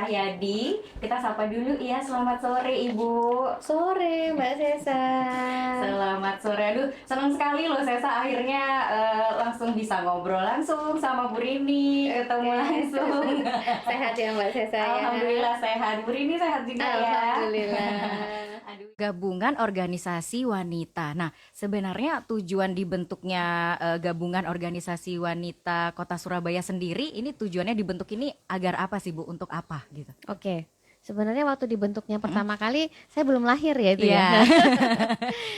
Cahyadi. Kita sapa dulu ya, selamat sore Ibu. Sore Mbak Sesa. Selamat sore, aduh senang sekali loh Sesa akhirnya langsung bisa ngobrol langsung sama Bu Rini, ketemu langsung. Sehat ya Mbak Sesa ya. Alhamdulillah sehat, Bu Rini sehat juga ya. Alhamdulillah. Aduh. Gabungan Organisasi Wanita. Nah, sebenarnya tujuan dibentuknya Gabungan Organisasi Wanita Kota Surabaya sendiri, ini tujuannya dibentuk ini agar apa sih Bu? Untuk apa gitu? Oke. Sebenarnya waktu dibentuknya pertama kali saya belum lahir ya itu Iya. ya.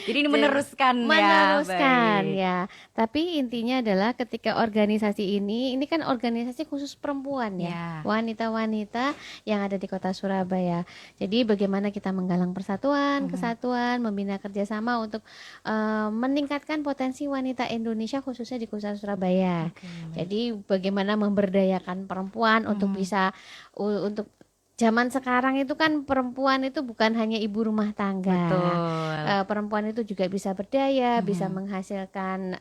Jadi ini meneruskan ya. Meneruskan Baik. ya. Tapi intinya adalah ketika organisasi ini kan organisasi khusus perempuan ya. Ya. Wanita-wanita yang ada di Kota Surabaya. Jadi bagaimana kita menggalang persatuan, kesatuan, membina kerjasama untuk meningkatkan potensi wanita Indonesia khususnya di Kota Surabaya. Oke, baik. Jadi bagaimana memberdayakan perempuan untuk bisa untuk zaman sekarang itu kan perempuan itu bukan hanya ibu rumah tangga. Betul. Perempuan itu juga bisa berdaya, bisa menghasilkan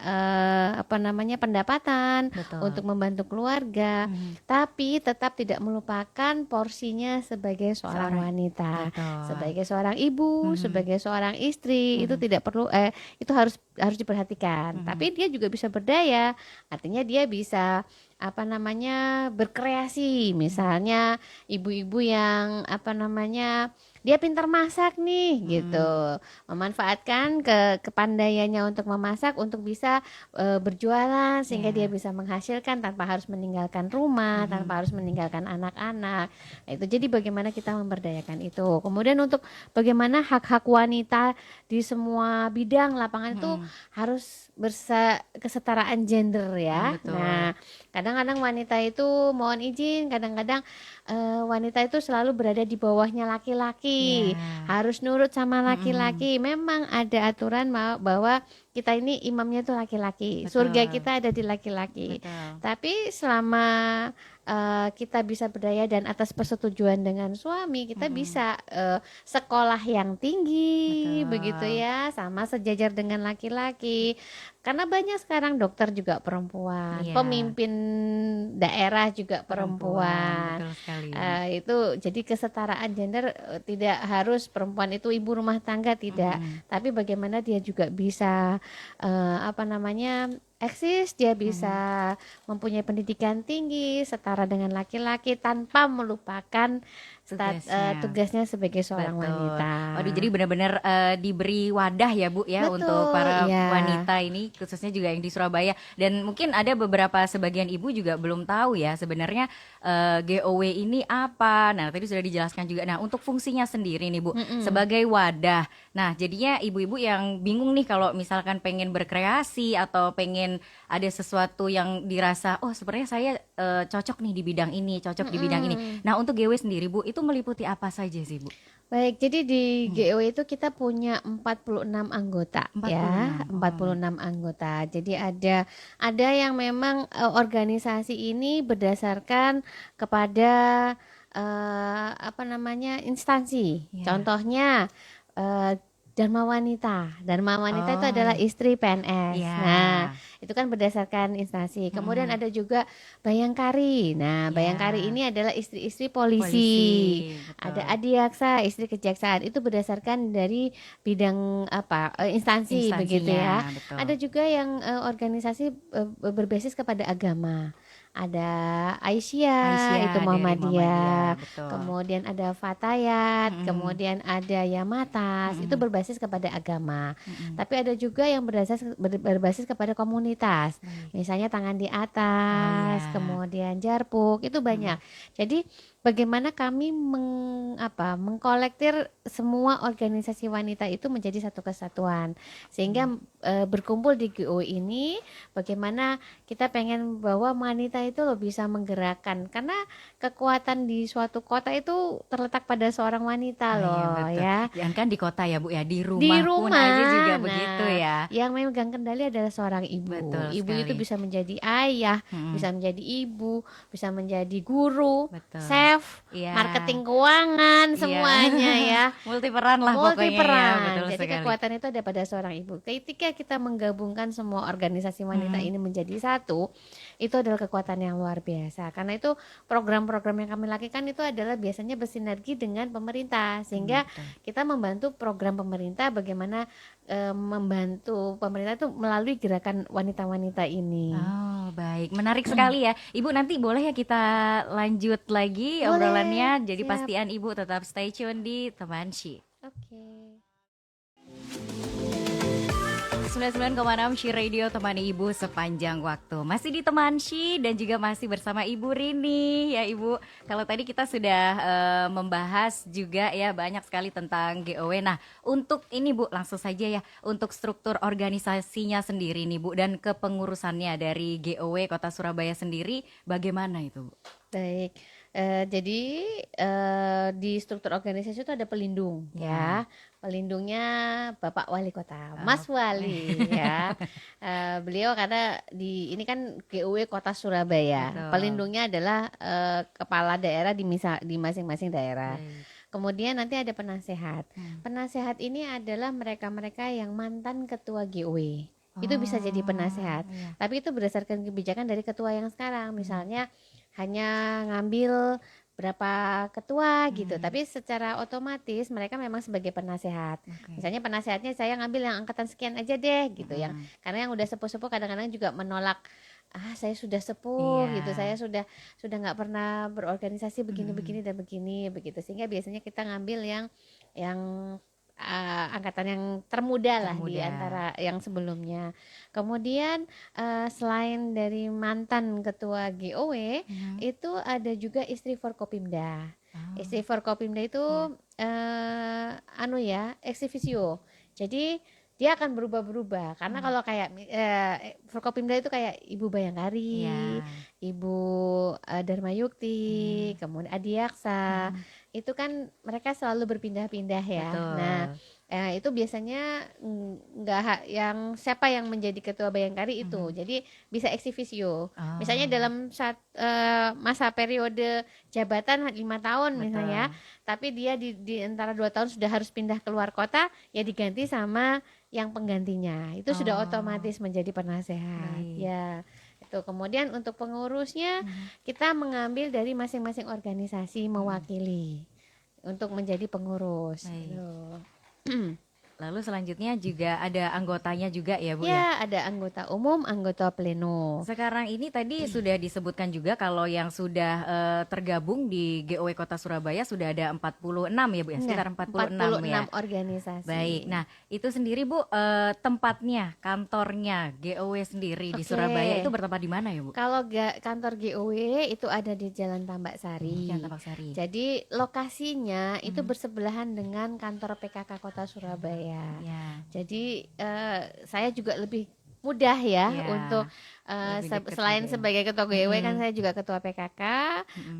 pendapatan Betul. untuk membantu keluarga, tapi tetap tidak melupakan porsinya sebagai seorang wanita, Betul. sebagai seorang ibu, sebagai seorang istri, itu tidak perlu itu harus diperhatikan. Tapi dia juga bisa berdaya, artinya dia bisa berkreasi, misalnya ibu-ibu yang dia pintar masak nih gitu, memanfaatkan kepandaiannya untuk memasak untuk bisa berjualan sehingga dia bisa menghasilkan tanpa harus meninggalkan rumah, tanpa harus meninggalkan anak-anak. Nah, itu jadi bagaimana kita memberdayakan itu. Kemudian untuk bagaimana hak-hak wanita di semua bidang lapangan itu harus kesetaraan gender ya. Betul. Nah, kadang-kadang wanita itu mohon izin, kadang-kadang wanita itu selalu berada di bawahnya laki-laki, harus nurut sama laki-laki. Memang ada aturan bahwa kita ini imamnya itu laki-laki, surga kita ada di laki-laki. Tapi selama kita bisa berdaya dan atas persetujuan dengan suami, kita bisa sekolah yang tinggi, begitu ya, sama sejajar dengan laki-laki. Karena banyak sekarang dokter juga perempuan, pemimpin daerah juga perempuan. Betul sekali. Itu jadi kesetaraan gender, tidak harus perempuan itu ibu rumah tangga, tidak. Tapi bagaimana dia juga bisa eksis, dia bisa mempunyai pendidikan tinggi setara dengan laki-laki tanpa melupakan tugasnya sebagai seorang wanita. Waduh, jadi benar-benar diberi wadah ya Bu ya. Betul, untuk para iya. wanita ini, khususnya juga yang di Surabaya. Dan mungkin ada beberapa sebagian ibu juga belum tahu ya sebenarnya GOW ini apa. Nah, tadi sudah dijelaskan juga. Nah, untuk fungsinya sendiri nih Bu, sebagai wadah. Nah, jadinya ibu-ibu yang bingung nih kalau misalkan pengen berkreasi atau pengen ada sesuatu yang dirasa sebenarnya saya cocok nih di bidang ini, cocok di bidang ini. Nah, untuk GW sendiri Bu, itu meliputi apa saja sih Bu? Baik, jadi di GOW itu kita punya 46 anggota 46, ya, 46 anggota. Jadi ada yang memang organisasi ini berdasarkan kepada instansi. Ya. Contohnya Dharma Wanita. Dharma Wanita itu adalah istri PNS. Ya. Nah, itu kan berdasarkan instansi. Kemudian ada juga Bayangkari. Nah, Bayangkari ini adalah istri-istri polisi. Betul. Ada Adiaksa, istri kejaksaan. Itu berdasarkan dari bidang instansi begitu ya. Betul. Ada juga yang organisasi berbasis kepada agama. Ada Aisyah itu dari Muhammadiyah. betul. Kemudian ada Fatayat, kemudian ada Yamatas, itu berbasis kepada agama. Tapi ada juga yang berbasis kepada komunitas. Misalnya Tangan di Atas, kemudian Jarpuk, itu banyak. Jadi bagaimana kami mengkolektir semua organisasi wanita itu menjadi satu kesatuan, sehingga berkumpul di GO ini, bagaimana kita pengen bahwa wanita itu loh bisa menggerakkan, karena kekuatan di suatu kota itu terletak pada seorang wanita loh ya. Jangan kan di kota ya Bu ya, di rumah, Di pun rumah aja juga begitu ya. Yang memegang kendali adalah seorang ibu. Betul Ibu sekali. itu bisa menjadi ayah, bisa menjadi ibu, bisa menjadi guru, Betul. chef, chef, Iya. marketing keuangan, Iya. semuanya ya. Multi peran lah Multi pokoknya ya, peran. betul Jadi sekali. kekuatan itu ada pada seorang ibu. Ketika kita menggabungkan semua organisasi wanita ini menjadi satu, itu adalah kekuatan yang luar biasa. Karena itu program-program yang kami lakukan itu adalah biasanya bersinergi dengan pemerintah, sehingga Betul. kita membantu program pemerintah bagaimana membantu pemerintah itu melalui gerakan wanita-wanita ini. Oh, baik. Menarik sekali ya. Ibu nanti boleh ya kita lanjut lagi Boleh, obrolannya. Jadi siap. pastian Ibu tetap stay tune di Teman She. Oke. 99,6 She Radio, temani Ibu sepanjang waktu. Masih di Teman She dan juga masih bersama Ibu Rini ya Ibu. Kalau tadi kita sudah membahas juga ya banyak sekali tentang GOW. Nah, untuk ini Bu, langsung saja ya, untuk struktur organisasinya sendiri nih Bu dan kepengurusannya dari GOW Kota Surabaya sendiri bagaimana itu Bu? Baik, jadi di struktur organisasi itu ada pelindung ya. Pelindungnya Bapak Wali Kota, Mas Wali ya. Beliau karena ini kan GOW Kota Surabaya. Betul. Pelindungnya adalah kepala daerah di masing-masing daerah. Baik. Kemudian nanti ada penasehat. Penasehat ini adalah mereka-mereka yang mantan ketua GOW. Itu bisa jadi penasehat. Iya. Tapi itu berdasarkan kebijakan dari ketua yang sekarang. Misalnya hanya ngambil berapa ketua gitu, tapi secara otomatis mereka memang sebagai penasehat. Oke. Misalnya penasehatnya saya ngambil yang angkatan sekian aja deh gitu, yang karena yang udah sepuh-sepuh kadang-kadang juga menolak, saya sudah sepuh Iya. gitu, saya sudah nggak pernah berorganisasi begini-begini dan begini begitu, sehingga biasanya kita ngambil yang angkatan yang termuda lah di Termuda. antara yang sebelumnya. Kemudian selain dari mantan ketua GOW, itu ada juga istri Forkopimda. Istri Forkopimda itu ex officio. Jadi dia akan berubah-berubah karena kalau kayak Forkopimda itu kayak Ibu Bayangkari, Iya. Ibu Dharma Yukti, kemudian Adiaksa, itu kan mereka selalu berpindah-pindah ya. Betul. Nah, itu biasanya nggak yang siapa yang menjadi ketua Bayangkari itu, jadi bisa ex officio. Misalnya dalam masa periode jabatan 5 tahun misalnya, tapi dia di antara 2 tahun sudah harus pindah keluar kota, ya diganti sama yang penggantinya. Itu sudah otomatis menjadi penasehat. Baik. Ya. Itu kemudian untuk pengurusnya kita mengambil dari masing-masing organisasi mewakili untuk menjadi pengurus. Baik. Gitu. Lalu selanjutnya juga ada anggotanya juga ya Bu ya? Ya, ada anggota umum, anggota pleno. Sekarang ini tadi sudah disebutkan juga kalau yang sudah tergabung di GOW Kota Surabaya sudah ada 46 ya Bu ya? Sekitar 46 ya. Organisasi. Baik, nah itu sendiri Bu, tempatnya, kantornya GOW sendiri di Oke. Surabaya itu bertempat di mana ya Bu? Kalau kantor GOW itu ada di Jalan Tambak Sari. Jalan Tambak Sari. Jadi lokasinya itu bersebelahan dengan kantor PKK Kota Surabaya. Ya. Jadi saya juga lebih mudah ya Ya, untuk lebih dekat selain juga ya. sebagai ketua GW kan saya juga ketua PKK.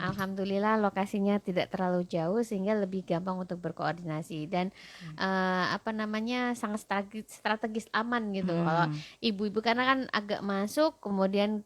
Alhamdulillah lokasinya tidak terlalu jauh sehingga lebih gampang untuk berkoordinasi dan sangat strategis aman gitu. Kalau ibu-ibu karena kan agak masuk kemudian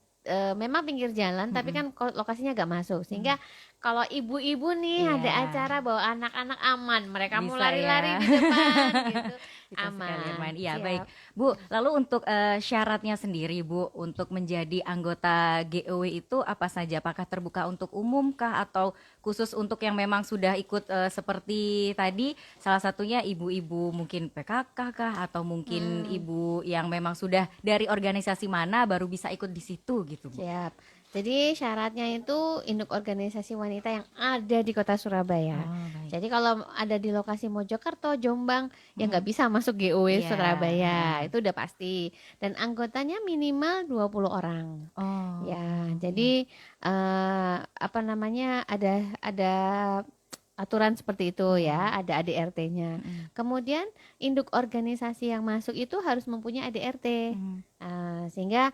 memang pinggir jalan tapi kan lokasinya agak masuk sehingga kalau ibu-ibu nih Iya. ada acara bawa anak-anak aman, mereka mau Bisa lari-lari ya. di depan gitu. Bisa Aman. sekali, Irman. Iya, Siap. baik. Bu, lalu untuk syaratnya sendiri, Bu, untuk menjadi anggota GOW itu apa saja? Apakah terbuka untuk umum kah atau khusus untuk yang memang sudah ikut seperti tadi, salah satunya ibu-ibu mungkin PKK kah atau mungkin ibu yang memang sudah dari organisasi mana baru bisa ikut di situ gitu, Bu? Siap. Jadi syaratnya itu induk organisasi wanita yang ada di kota Surabaya. Oh, baik. Jadi kalau ada di lokasi Mojokerto, Jombang, ya nggak bisa masuk GOW Iya. Surabaya. Itu udah pasti. Dan anggotanya minimal 20 orang. Oh. Ya, jadi ada aturan seperti itu ya, ada ADRT-nya. Kemudian induk organisasi yang masuk itu harus mempunyai ADRT. Sehingga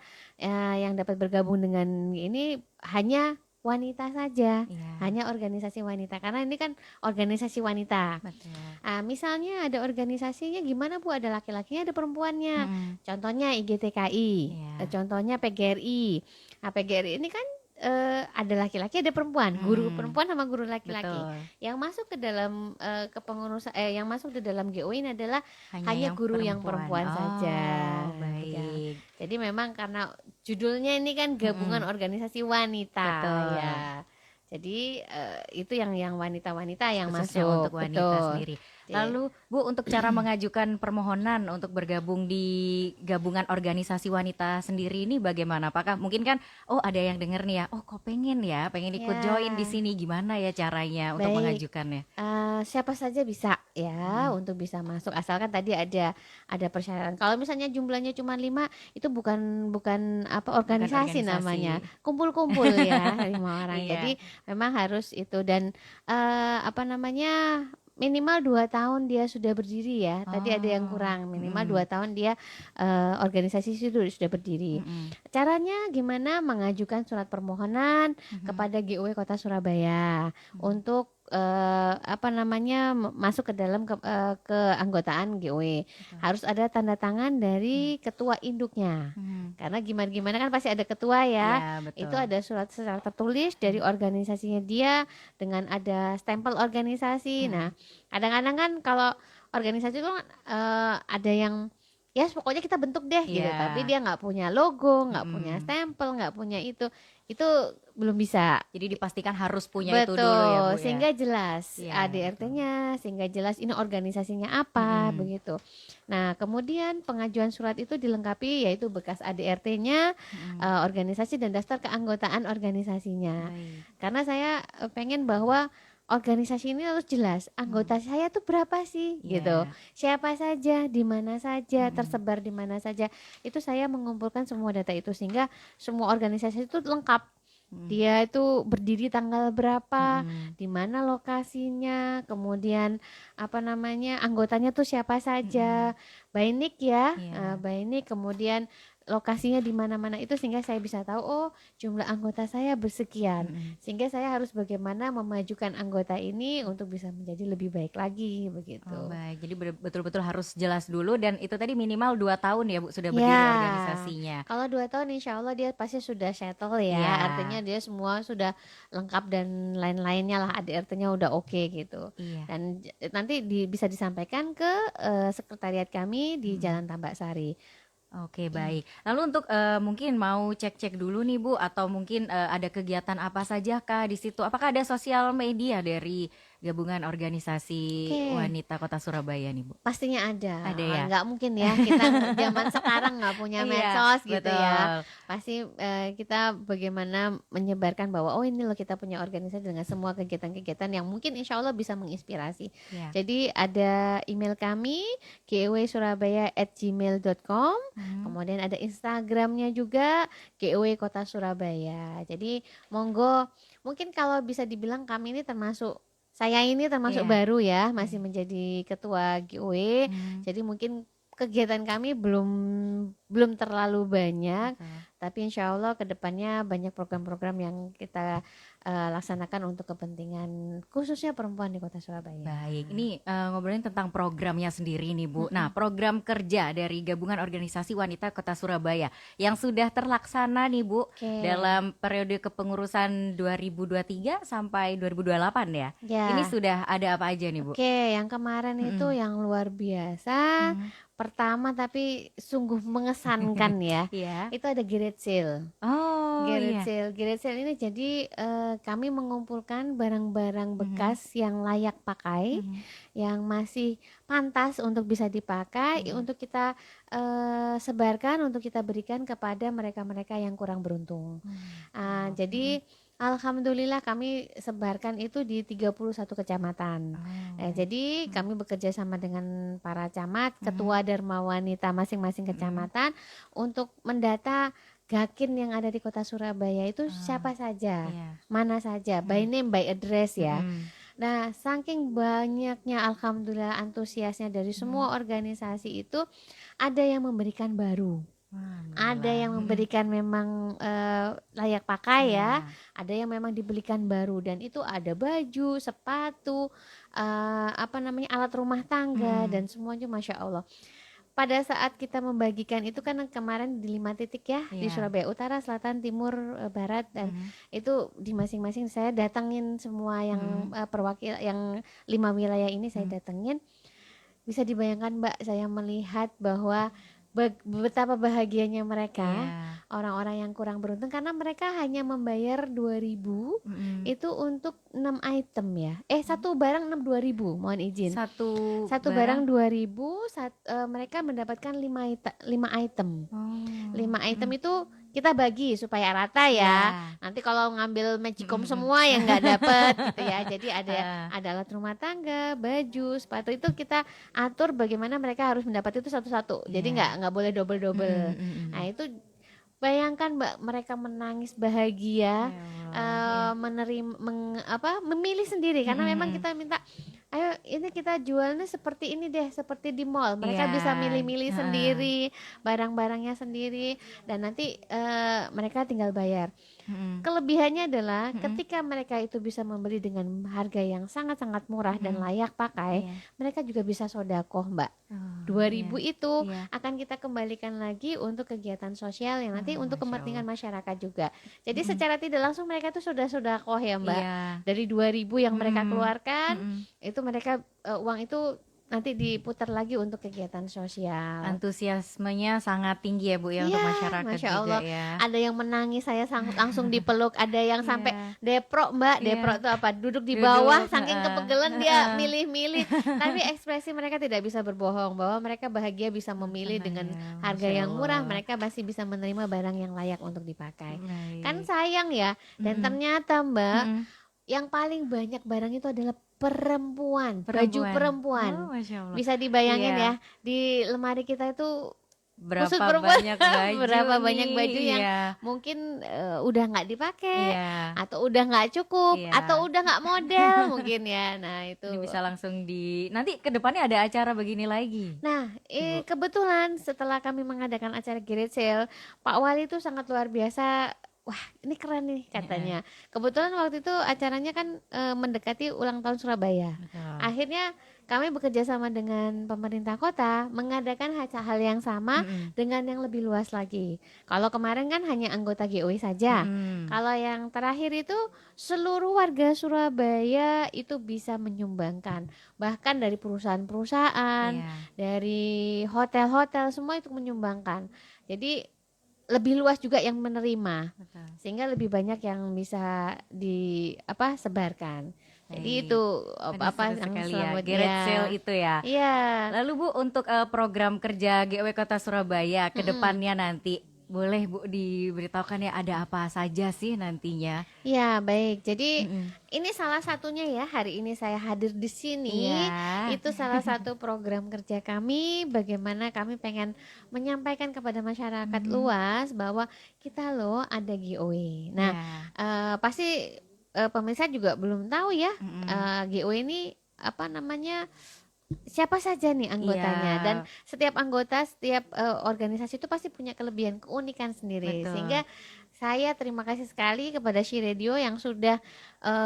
yang dapat bergabung dengan ini hanya wanita saja, Iya. hanya organisasi wanita karena ini kan organisasi wanita. Betul. Misalnya ada organisasinya gimana Bu, ada laki-lakinya ada perempuannya. Contohnya IGTKI, Iya. contohnya PGRI. PGRI ini kan ada laki-laki ada perempuan, guru perempuan sama guru laki-laki. Betul. Yang masuk ke dalam kepengurusan yang masuk di dalam GO ini adalah hanya yang guru yang perempuan saja. Oh, baik. Jadi memang karena judulnya ini kan gabungan organisasi wanita Betul. ya. Jadi itu yang wanita-wanita yang Khususnya masuk. untuk wanita Betul. sendiri. Lalu Bu, untuk cara mengajukan permohonan untuk bergabung di gabungan organisasi wanita sendiri ini bagaimana? Apakah mungkin kan ada yang denger nih ya, kok pengen ikut Ya. join di sini, gimana ya caranya untuk Baik. mengajukannya? Siapa saja bisa ya untuk bisa masuk, asalkan tadi ada persyaratan. Kalau misalnya jumlahnya cuma 5, itu bukan organisasi organisasi. namanya, kumpul-kumpul ya 5 orang. Iya. Jadi memang harus itu, dan minimal 2 tahun dia sudah berdiri ya. Tadi ada yang kurang, minimal 2 tahun dia organisasi itu sudah berdiri. Caranya gimana? Mengajukan surat permohonan kepada GOW Kota Surabaya untuk masuk ke dalam keanggotaan GOW. Harus ada tanda tangan dari ketua induknya. Karena gimana kan pasti ada ketua ya. Iya, betul. Itu ada surat secara tertulis dari organisasinya dia dengan ada stempel organisasi. Nah, kadang-kadang kan kalau organisasi itu ada yang ya pokoknya kita bentuk deh gitu, Iya. tapi dia nggak punya logo, nggak punya stempel, nggak punya itu belum bisa. Jadi dipastikan harus punya itu Betul, dulu ya Bu ya. sehingga jelas Iya, ADRT-nya, sehingga jelas ini organisasinya apa begitu. Nah, kemudian pengajuan surat itu dilengkapi yaitu bekas ADRT-nya, organisasi dan daftar keanggotaan organisasinya. Baik. Karena saya pengen bahwa organisasi ini harus jelas anggota saya tuh berapa sih gitu, siapa saja, di mana saja, tersebar di mana saja. Itu saya mengumpulkan semua data itu sehingga semua organisasi itu lengkap. Dia itu berdiri tanggal berapa, di mana lokasinya, kemudian anggotanya tuh siapa saja, by nick ya, by nick, kemudian lokasinya di mana-mana itu, sehingga saya bisa tahu jumlah anggota saya bersekian, sehingga saya harus bagaimana memajukan anggota ini untuk bisa menjadi lebih baik lagi begitu. Baik, jadi betul-betul harus jelas dulu, dan itu tadi minimal 2 tahun ya Bu sudah berdiri organisasinya. Kalau 2 tahun insya Allah dia pasti sudah settle ya, artinya dia semua sudah lengkap dan lain-lainnya lah, ADRT-nya udah oke gitu. Dan nanti bisa disampaikan ke sekretariat kami di Jalan Tambak Sari. Oke, baik. Lalu untuk mungkin mau cek-cek dulu nih Bu, atau mungkin ada kegiatan apa saja kah di situ? Apakah ada sosial media dari gabungan organisasi wanita Kota Surabaya nih Bu? Pastinya ada. Ada ya? Nggak mungkin ya kita zaman sekarang nggak punya medsos gitu betul. ya. Pasti kita bagaimana menyebarkan bahwa ini loh kita punya organisasi dengan semua kegiatan-kegiatan yang mungkin insya Allah bisa menginspirasi. Jadi ada email kami gwsurabaya@gmail.com. Kemudian ada Instagramnya juga GOW Kota Surabaya. Jadi monggo, mungkin kalau bisa dibilang kami ini termasuk baru ya, masih menjadi ketua GOW. Jadi mungkin kegiatan kami belum terlalu banyak, tapi insya Allah kedepannya banyak program-program yang kita laksanakan untuk kepentingan khususnya perempuan di Kota Surabaya. Baik, ini ngobrolin tentang programnya sendiri nih Bu. Nah, program kerja dari gabungan organisasi wanita Kota Surabaya yang sudah terlaksana nih Bu dalam periode kepengurusan 2023 sampai 2028 ya. Ini sudah ada apa aja nih Bu? Yang kemarin itu yang luar biasa. Pertama tapi sungguh mengesankan ya. Itu ada Garage Sale. Garage Sale ini jadi kami mengumpulkan barang-barang bekas yang layak pakai, yang masih pantas untuk bisa dipakai, untuk kita sebarkan, untuk kita berikan kepada mereka-mereka yang kurang beruntung. Jadi alhamdulillah kami sebarkan itu di 31 kecamatan. Jadi kami bekerja sama dengan para camat, ketua Dharma Wanita masing-masing kecamatan untuk mendata Gakin yang ada di Kota Surabaya itu siapa saja, mana saja, by name, by address ya. Nah, saking banyaknya alhamdulillah antusiasnya dari semua organisasi itu, ada yang memberikan baru. Ada yang memberikan memang layak pakai ya, ada yang memang dibelikan baru, dan itu ada baju, sepatu, alat rumah tangga dan semuanya masya Allah. pada saat kita membagikan itu kan kemarin di 5 titik ya, di Iya. Surabaya Utara, Selatan, Timur, Barat, dan itu di masing-masing saya datangin semua yang perwakil yang 5 wilayah ini saya datengin. Bisa dibayangkan Mbak, saya melihat bahwa betapa bahagianya mereka, Iya. orang-orang yang kurang beruntung, karena mereka hanya membayar 2.000 Mm-mm. itu untuk 6 item ya. Satu barang 2.000, mohon izin. Satu Satu barang 2.000, mereka mendapatkan 5 item. Oh. 5 item itu kita bagi supaya rata ya. Iya. Nanti kalau ngambil magicom Mm-mm. semua yang nggak dapet gitu ya. Jadi Ah. ada alat rumah tangga, baju, sepatu, itu kita atur bagaimana mereka harus mendapat itu satu-satu. Jadi Iya. nggak boleh double-double. Mm-mm, mm-mm. Nah, itu bayangkan Mbak, mereka menangis bahagia, Ya Allah, memilih sendiri, karena memang mm-mm. kita minta, ayo ini kita jualnya seperti ini deh, seperti di mall. Mereka Iya. bisa milih-milih Heeh. sendiri, barang-barangnya sendiri, dan nanti mereka tinggal bayar. Mm-mm. Kelebihannya adalah Mm-mm. ketika mereka itu bisa membeli dengan harga yang sangat-sangat murah dan Mm-mm. layak pakai, Iya. mereka juga bisa sodakoh Mbak. Oh, 2.000 iya. itu Iya. akan kita kembalikan lagi untuk kegiatan sosial yang nanti untuk Masya kepentingan Allah. masyarakat juga. Jadi Mm-mm. secara tidak langsung mereka itu sudah sodakoh ya Mbak. Iya. Dari 2.000 yang mereka Mm-mm. keluarkan, Mm-mm. itu mereka uang itu nanti diputar lagi untuk kegiatan sosial. Antusiasmenya sangat tinggi ya Bu ya untuk Iya, masyarakat Masya juga Allah. ya. Ada yang menangis, saya langsung dipeluk. Ada yang sampai Iya. deprok Mbak. Iya. Deprok itu apa? Duduk di Duduk, bawah, saking heeh. kepegelan dia Heeh. milih-milih. Tapi ekspresi mereka tidak bisa berbohong bahwa mereka bahagia bisa memilih Tenang dengan ya, harga Masya yang murah. Allah. Mereka masih bisa menerima barang yang layak untuk dipakai. Kan Baik. sayang ya. Dan Mm-mm. ternyata Mbak, Mm-mm. yang paling banyak barang itu adalah perempuan, baju Perempuan. perempuan. Oh, Masya Allah. Bisa dibayangin Iya. ya, di lemari kita itu khusus Berapa perempuan banyak baju berapa nih? banyak baju yang Iya. mungkin udah nggak dipakai, Iya. atau udah nggak cukup, Iya. atau udah nggak model mungkin ya. Nah itu. Ini bisa langsung nanti ke depannya ada acara begini lagi. Nah, Ibu. kebetulan setelah kami mengadakan acara Garage Sale, Pak Wali itu sangat luar biasa. Wah, ini keren nih katanya. Kebetulan waktu itu acaranya kan mendekati ulang tahun Surabaya. Betul. Akhirnya kami bekerja sama dengan pemerintah kota mengadakan hal yang sama Mm-mm. dengan yang lebih luas lagi. Kalau kemarin kan hanya anggota GOI saja. Mm-mm. Kalau yang terakhir itu seluruh warga Surabaya itu bisa menyumbangkan. Bahkan dari perusahaan-perusahaan, Iya. dari hotel-hotel, semua itu menyumbangkan. Jadi lebih luas juga yang menerima, Betul. sehingga lebih banyak yang bisa sebarkan. Jadi Baik. itu Aduh, seru yang sekali ya, selamat garage sale itu ya. Iya. Lalu Bu, untuk program kerja GW Kota Surabaya ke depannya nanti, boleh Bu diberitahukan ya ada apa saja sih nantinya? Ya, baik. Jadi Mm-mm. ini salah satunya ya, hari ini saya hadir di sini. Iya. Itu salah satu program kerja kami, bagaimana kami pengen menyampaikan kepada masyarakat luas bahwa kita loh ada GOE. Nah, Iya. pasti pemirsa juga belum tahu ya, Mm-mm. GOE ini apa namanya, siapa saja nih anggotanya. Iya. Dan setiap anggota, setiap organisasi itu pasti punya kelebihan, keunikan sendiri. Betul. Sehingga saya terima kasih sekali kepada Shi Radio yang sudah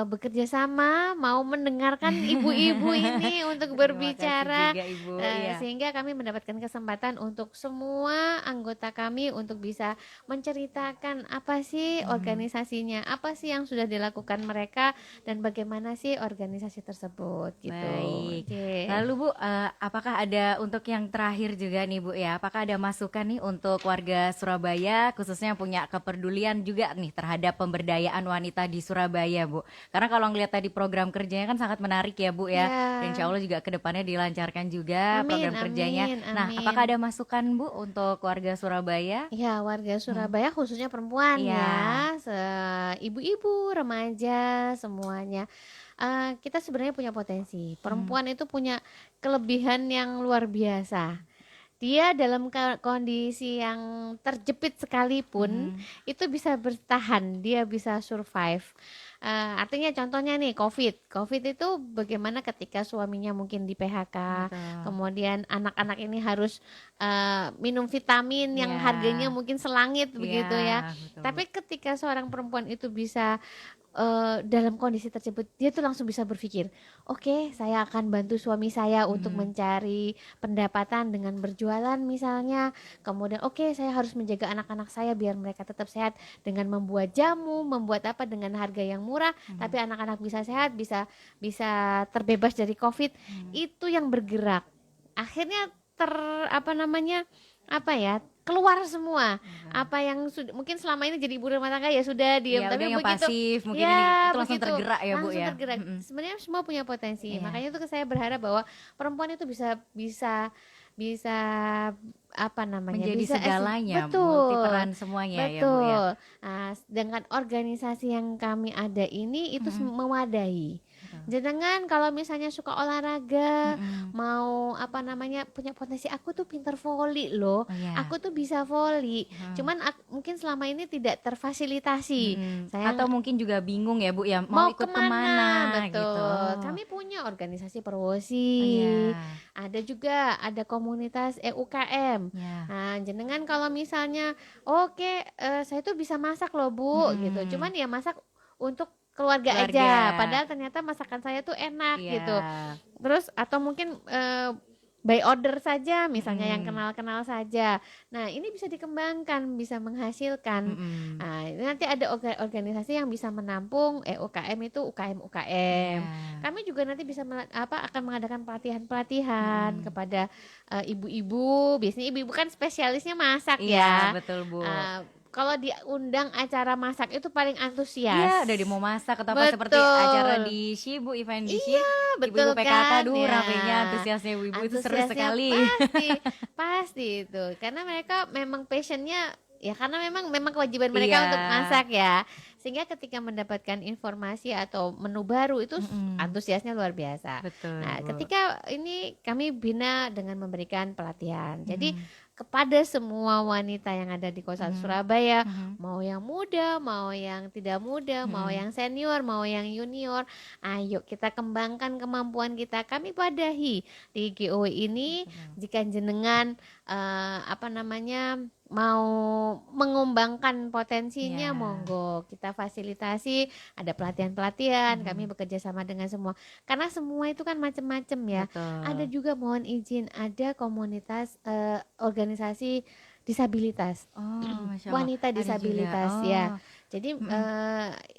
bekerja sama mau mendengarkan ibu-ibu ini untuk berbicara. Terima kasih juga Ibu. Iya. Sehingga kami mendapatkan kesempatan untuk semua anggota kami untuk bisa menceritakan apa sih organisasinya, apa sih yang sudah dilakukan mereka, dan bagaimana sih organisasi tersebut gitu. Baik. Oke. Lalu Bu, apakah ada untuk yang terakhir juga nih Bu ya? Apakah ada masukan nih untuk warga Surabaya khususnya yang punya kepedulian juga nih terhadap pemberdayaan wanita di Surabaya Bu? Karena kalau ngelihat tadi program kerjanya kan sangat menarik ya Bu ya. Dan insya Allah juga kedepannya dilancarkan juga Amin, program kerjanya. amin, Nah, amin. apakah ada masukan Bu untuk warga Surabaya? Ya, warga Surabaya khususnya perempuan Iya. ya, ibu-ibu, remaja, semuanya. Kita sebenarnya punya potensi. Perempuan itu punya kelebihan yang luar biasa. Dia dalam kondisi yang terjepit sekalipun itu bisa bertahan, dia bisa survive. Artinya contohnya nih COVID itu bagaimana ketika suaminya mungkin di PHK, Betul. kemudian anak-anak ini harus minum vitamin yang Iya. harganya mungkin selangit begitu ya. Betul. Tapi ketika seorang perempuan itu bisa dalam kondisi tersebut dia tuh langsung bisa berpikir, oke, saya akan bantu suami saya untuk mencari pendapatan dengan berjualan misalnya. Kemudian oke, saya harus menjaga anak-anak saya biar mereka tetap sehat dengan membuat jamu, membuat apa dengan harga yang murah, tapi anak-anak bisa sehat, bisa bisa terbebas dari COVID. Itu yang bergerak. Akhirnya apa namanya? Apa ya? Keluar semua apa yang mungkin selama ini jadi ibu rumah tangga ya sudah diam, Ya tapi udah yang begitu pasif mungkin ini ya itu langsung begitu tergerak ya Bu langsung ya. tergerak. Sebenarnya semua punya potensi, Iya. makanya itu saya berharap bahwa perempuan itu bisa bisa bisa apa namanya Menjadi bisa segalanya, multi betul peran semuanya ya Bu ya. betul. Nah, dengan organisasi yang kami ada ini itu mewadahi. Jenengan kalau misalnya suka olahraga, mau apa namanya punya potensi, aku tuh pinter voli loh, Oh ya. aku tuh bisa voli. Cuman mungkin selama ini tidak terfasilitasi. Saya Atau mungkin juga bingung ya Bu ya mau mau ikut kemana, kemana betul. gitu. Oh. Kami punya organisasi Oh perwosi, ya. ada juga ada komunitas EUKM. Ya. Nah, jenengan kalau misalnya oke, saya tuh bisa masak loh Bu gitu. Cuman ya masak untuk keluarga aja, Keluarga. padahal ternyata masakan saya tuh enak Iya. gitu. Terus atau mungkin by order saja misalnya yang kenal-kenal saja. Nah, ini bisa dikembangkan, bisa menghasilkan. Nah, ini nanti ada organisasi yang bisa menampung UKM itu UKM. Kami juga nanti bisa akan mengadakan pelatihan-pelatihan kepada ibu-ibu. Biasanya ibu-ibu kan spesialisnya masak Iya, ya. betul Bu. Kalau diundang acara masak itu paling antusias. Iya, udah mau masak atau apa seperti acara di Shibu, event di Shi. Betul Ibu-ibu PKK, kan aduh ya. ramenya antusiasnya ibu-ibu itu seru Antusiasnya sekali. pasti itu karena mereka memang passionnya ya, karena memang kewajiban mereka Iya. untuk masak ya, sehingga ketika mendapatkan informasi atau menu baru itu antusiasnya luar biasa. Betul, Nah, Bu. ketika ini kami bina dengan memberikan pelatihan, jadi kepada semua wanita yang ada di kota Surabaya, mau yang muda, mau yang tidak muda, mau yang senior, mau yang junior, ayo kita kembangkan kemampuan kita. Kami padahi di GOW ini, jika jenengan apa namanya mau mengembangkan potensinya, Ya. monggo kita fasilitasi, ada pelatihan-pelatihan, kami bekerja sama dengan semua, karena semua itu kan macam-macam ya. Betul. Ada juga mohon izin, ada komunitas organisasi disabilitas, Oh, Masya Allah. wanita Ada juga. disabilitas Oh. ya. Jadi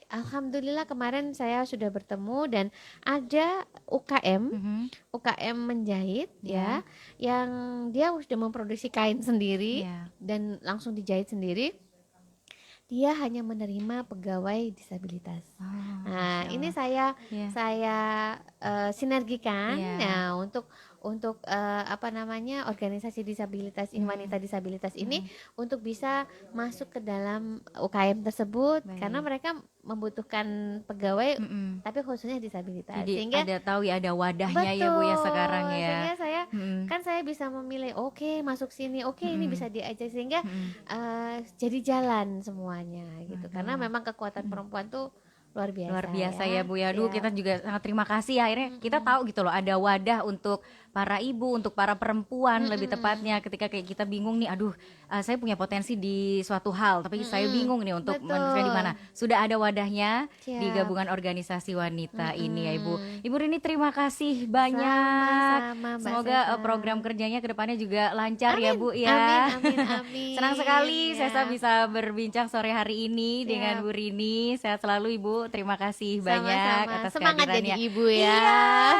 alhamdulillah kemarin saya sudah bertemu dan ada UKM menjahit ya, yang dia sudah memproduksi kain sendiri Iya. dan langsung dijahit sendiri. Dia hanya menerima pegawai disabilitas. Oh, Nah, Masya ini Allah. saya sinergikan Iya. ya untuk apa namanya organisasi disabilitas ini, wanita disabilitas ini untuk bisa masuk ke dalam UKM tersebut. Baik. Karena mereka membutuhkan pegawai tapi khususnya disabilitas. Jadi Sehingga ada tahu ya, ada wadahnya ya Bu ya sekarang ya. sehingga saya kan saya bisa memilih, oke masuk sini, oke ini bisa diajak, sehingga jadi jalan semuanya gitu. Karena memang kekuatan perempuan tuh luar biasa Ya Bu ya. Aduh, Ya. kita juga sangat terima kasih ya, akhirnya kita tahu gitu loh ada wadah untuk para ibu, untuk para perempuan lebih tepatnya ketika kayak kita bingung nih, aduh saya punya potensi di suatu hal tapi saya bingung nih untuk Betul. meneruskan di mana. Sudah ada wadahnya di Siap. gabungan organisasi wanita ini ya Ibu. Ibu Rini terima kasih banyak. Sama-sama, Mbak Semoga Sesa. program kerjanya ke depannya juga lancar ya Bu ya. Amin. Senang sekali Ya. Sesa bisa berbincang sore hari ini dengan Bu Rini. Sehat selalu Ibu. Terima kasih banyak Sama-sama. atas Semangat kehadirannya. jadi ibu ya.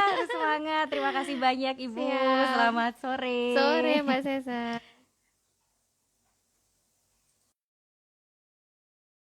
Iya, semangat. Terima kasih banyak Ibu. Siap. Selamat sore. Sore Mbak Sesa.